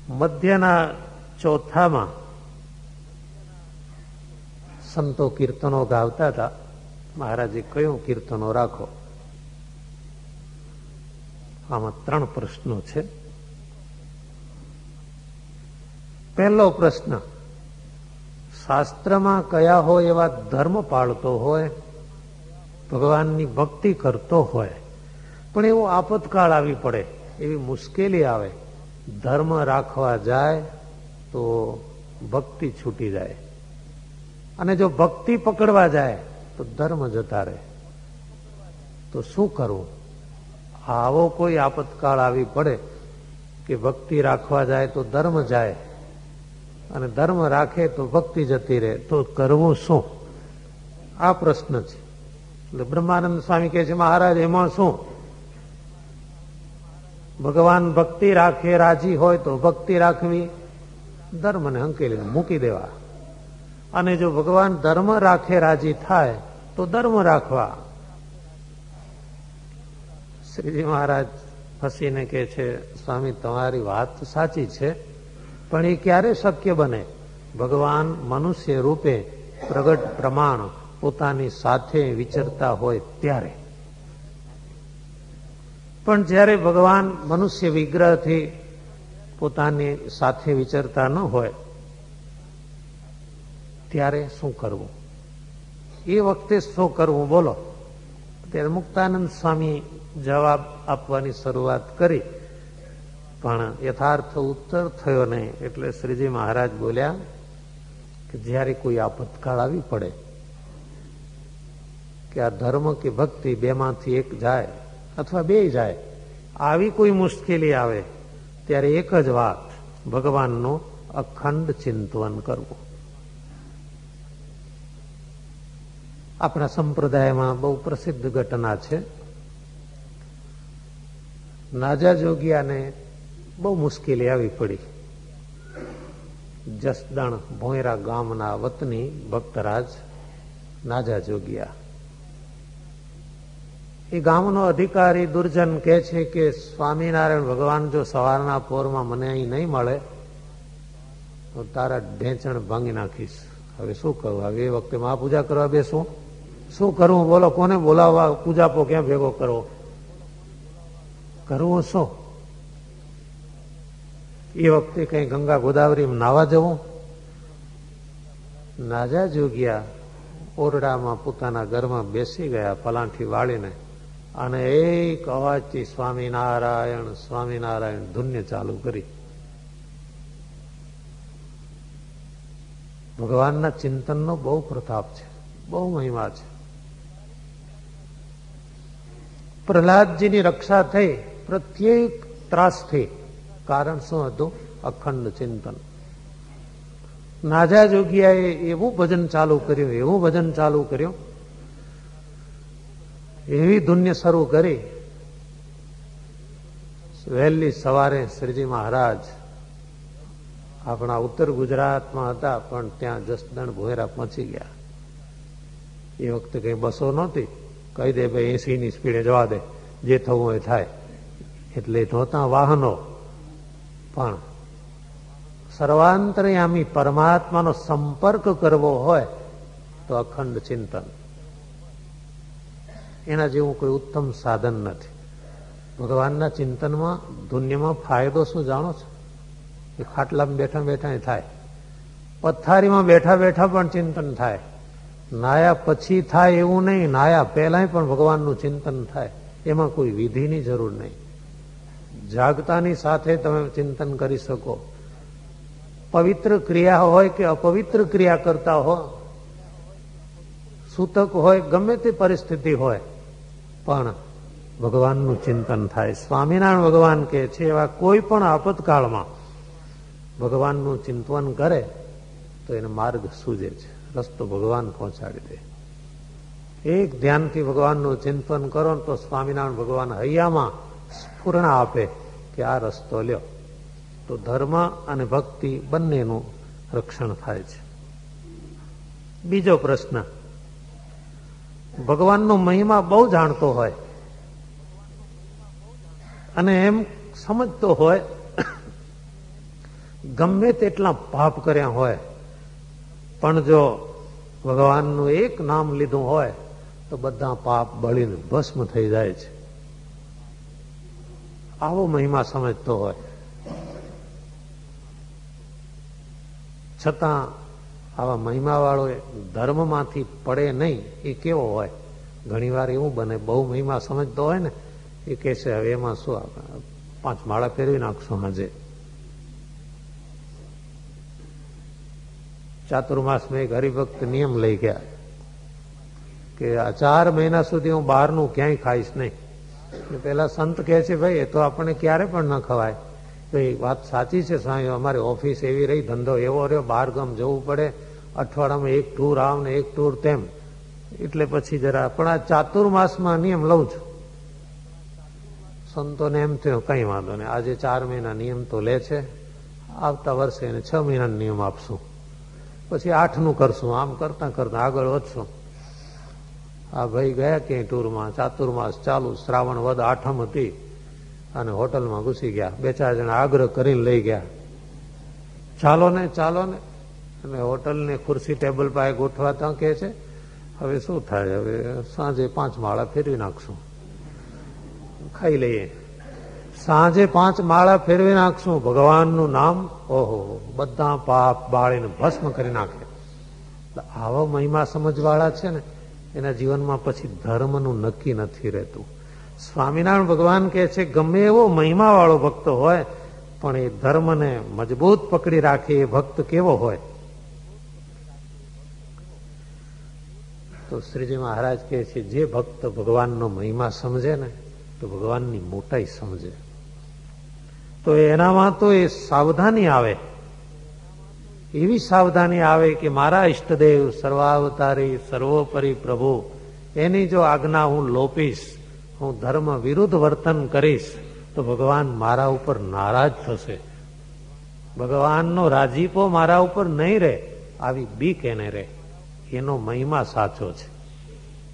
મધ્યના ચોથામાં સંતો કીર્તનો ગાવતા હતા. મહારાજે કયું કીર્તનો રાખો? આમાં 3 પ્રશ્નો છે. પહેલો પ્રશ્ન, શાસ્ત્રમાં કયા હોય એવા ધર્મ પાળતો હોય, ભગવાનની ભક્તિ કરતો હોય, પણ એવો આપતકાળ આવી પડે, એવી મુશ્કેલી આવે, ધર્મ રાખવા જાય તો ભક્તિ છૂટી જાય, અને જો ભક્તિ પકડવા જાય તો ધર્મ જતા રહે, તો શું કરવું? આવો કોઈ આપતકાળ આવી પડે કે ભક્તિ રાખવા જાય તો ધર્મ જાય અને ધર્મ રાખે તો ભક્તિ જતી રહે, તો કરવું શું? આ પ્રશ્ન છે. એટલે બ્રહ્માનંદ સ્વામી કહે છે, મહારાજ એમાં શું? ભગવાન ભક્તિ રાખે રાજી હોય તો ભક્તિ રાખવી, ધર્મને હંકેલીને મૂકી દેવા, અને જો ભગવાન ધર્મ રાખે રાજી થાય તો ધર્મ રાખવા. શ્રીજી મહારાજ હસીને કહે છે, સ્વામી તમારી વાત સાચી છે, પણ એ ક્યારે શક્ય બને? ભગવાન મનુષ્ય રૂપે પ્રગટ પ્રમાણ પોતાની સાથે વિચરતા હોય ત્યારે. પણ જ્યારે ભગવાન મનુષ્ય વિગ્રહથી પોતાની સાથે વિચરતા ન હોય ત્યારે શું કરવું? એ વખતે શું કરવું બોલો? ત્યારે મુક્તાનંદ સ્વામી જવાબ આપવાની શરૂઆત કરી, પણ યથાર્થ ઉત્તર થયો નહીં. એટલે શ્રીજી મહારાજ બોલ્યા કે જ્યારે કોઈ આપતકાળ આવી પડે કે આ ધર્મ કે ભક્તિ બેમાંથી એક જાય અથવા બે જાય, આવી કોઈ મુશ્કેલી આવે ત્યારે એક જ વાત, ભગવાનનું અખંડ ચિંતન કરવું. આપણા સંપ્રદાયમાં બહુ પ્રસિદ્ધ ઘટના છે. નાજા જોગિયાને બહુ મુશ્કેલી આવી પડી. જસદણ ભોંયરા ગામના વતની ભક્તરાજ નાજા જોગિયા, એ ગામનો અધિકારી દુર્જન કહે છે કે સ્વામિનારાયણ ભગવાન જો સવારના પોરમાં મને અહીં નહીં મળે તો તારા ઢેંચણ ભાંગી નાખીશ. હવે શું કરું? હવે એ વખતે મહાપૂજા કરવા બેસું, શું કરવું બોલો? કોને બોલાવવા? પૂજાપો ક્યાં ભેગો કરવો? કરવું શું? એ વખતે કઈ ગંગા ગોદાવરીમાં નાવા જવું? નાજા જોગિયા ઓરડામાં પોતાના ઘરમાં બેસી ગયા પલાંઠી વાળીને, અને એક અવાજથી સ્વામિનારાયણ સ્વામિનારાયણ ધુન્ય ચાલુ કરી. ભગવાનના ચિંતનનો બહુ પ્રતાપ છે, બહુ મહિમા છે. પ્રહલાદજીની રક્ષા થઈ પ્રત્યેક ત્રાસથી. કારણ શું હતું? અખંડ ચિંતન. નાજા જોગિયાએ એવું ભજન ચાલુ કર્યું, એવું ભજન ચાલુ કર્યું, એવી ધુન્ય શરૂ કરી. વહેલી સવારે શ્રીજી મહારાજ આપણા ઉત્તર ગુજરાતમાં હતા, પણ ત્યાં જસદણ ભોયરા પહોંચી ગયા. એ વખતે કઈ બસો નહોતી, કહી દે ભાઈ 80ની સ્પીડે જવા દે, જે થવું હોય થાય. એટલે નહોતા વાહનો, પણ સર્વાંતરયામી પરમાત્માનો સંપર્ક કરવો હોય તો અખંડ ચિંતન, એના જેવું કોઈ ઉત્તમ સાધન નથી. ભગવાનના ચિંતનમાં ધુન્યમાં ફાયદો શું જાણો છો? એ ખાટલામાં બેઠા બેઠા થાય, પથારીમાં બેઠા બેઠા પણ ચિંતન થાય, નાયા પછી થાય એવું નહીં, નાયા પહેલા પણ ભગવાનનું ચિંતન થાય. એમાં કોઈ વિધિની જરૂર નહીં. જાગતાની સાથે તમે ચિંતન કરી શકો. પવિત્ર ક્રિયા હોય કે અપવિત્ર ક્રિયા કરતા હો, સૂતક હોય, ગમે તે પરિસ્થિતિ હોય, પણ ભગવાનનું ચિંતન થાય. સ્વામિનારાયણ ભગવાન કહે છે એવા કોઈ પણ આપતકાળમાં ભગવાનનું ચિંતન કરે તો એને માર્ગ સૂજે છે, રસ્તો ભગવાન પહોંચાડી દે. એક ધ્યાનથી ભગવાનનું ચિંતન કરો તો સ્વામિનારાયણ ભગવાન હૈયામાં સ્ફુરણા આપે કે આ રસ્તો લ્યો, તો ધર્મ અને ભક્તિ બંનેનું રક્ષણ થાય છે. બીજો પ્રશ્ન, ભગવાનનો મહિમા બહુ જાણતો હોય અને એમ સમજતો હોય ગમે તેટલા પાપ કર્યા હોય પણ જો ભગવાનનું એક નામ લીધું હોય તો બધા પાપ બળીને ભસ્મ થઈ જાય છે. આવો મહિમા સમજતો હોય છતાં આવા મહિમા વાળો ધર્મમાંથી પડે નહીં એ કેવો હોય? ઘણી વાર એવું બને, બહુ મહિમા સમજતો હોય ને એ કહે છે હવે એમાં શું 5 માળા ફેરવી નાખશું. આજે ચાતુર્માસમાં એક હરિભક્ત નિયમ લઈ ગયા કે આ 4 મહિના સુધી હું બહારનું ક્યાંય ખાઈશ નહીં. પેલા સંત કહે છે ભાઈ એ તો આપણને ક્યારે પણ ન ખવાય. ભાઈ વાત સાચી છે સ્વામી, અમારી ઓફિસ એવી રહી, ધંધો એવો રહ્યો, બહાર ગામ જવું પડે, અઠવાડિયામાં એક ટૂર આવ ને એક ટૂર તેમ, એટલે પછી જરા પણ આ ચાતુર્માસમાં નિયમ લઉં છું. સંતોને એમ થયું કઈ વાંધો નહીં, આજે 4 મહિના નિયમ તો લે છે, આવતા વર્ષે એને 6 મહિનાનો નિયમ આપશું, પછી 8નું કરશું. આમ કરતા કરતા આગળ વધશું. આ ભાઈ ગયા ક્યાંય ટૂરમાં, ચાતુર્માસ ચાલુ, શ્રાવણ વદ 8મ હતી અને હોટલમાં ઘૂસી ગયા. 2-4 જણા આગ્રહ કરીને લઈ ગયા, ચાલો ને ચાલો ને. અને હોટલને ખુરશી ટેબલ પાસે ગોઠવાતા કહે છે હવે શું થાય, હવે સાંજે 5 માળા ફેરવી નાખશું, ખાઈ લઈએ. સાંજે 5 માળા ફેરવી નાખશું, ભગવાનનું નામ, ઓહો, બધા પાપ બાળીને ભસ્મ કરી નાખે. આવા મહિમા સમજવાળા છે ને એના જીવનમાં પછી ધર્મનું નક્કી નથી રહેતું. સ્વામિનારાયણ ભગવાન કહે છે ગમે એવો મહિમા વાળો ભક્ત હોય પણ એ ધર્મને મજબૂત પકડી રાખે એ ભક્ત કેવો હોય? તો શ્રીજી મહારાજ કહે છે જે ભક્ત ભગવાનનો મહિમા સમજે ને તો ભગવાનની મોટાઈ સમજે, તો એનામાં તો એ સાવધાની આવે, એવી સાવધાની આવે કે મારા ઈષ્ટદેવ સર્વાવતારી સર્વોપરી પ્રભુ એની જો આજ્ઞા હું લોપીશ, હું ધર્મ વિરુદ્ધ વર્તન કરીશ તો ભગવાન મારા ઉપર નારાજ થશે, ભગવાનનો રાજીપો મારા ઉપર નહીં રહે, આવી બીક એને રહે. એનો મહિમા સાચો છે.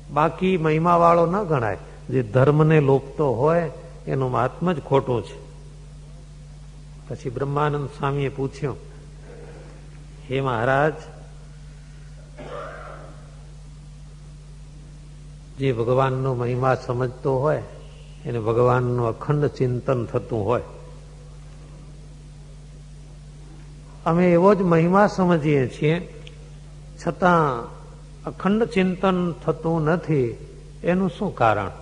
બાકી મહિમા વાળો ન ગણાય. જે ધર્મને લોપતો હોય એનું મહાત્મ જ ખોટું છે. પછી બ્રહ્માનંદ સ્વામીએ પૂછ્યું, હે મહારાજ, જે ભગવાનનો મહિમા સમજતો હોય એને ભગવાનનું અખંડ ચિંતન થતું હોય, અમે એવો જ મહિમા સમજીએ છીએ છતાં અખંડ ચિંતન થતું નથી, એનું શું કારણ?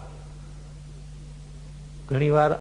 ઘણી વાર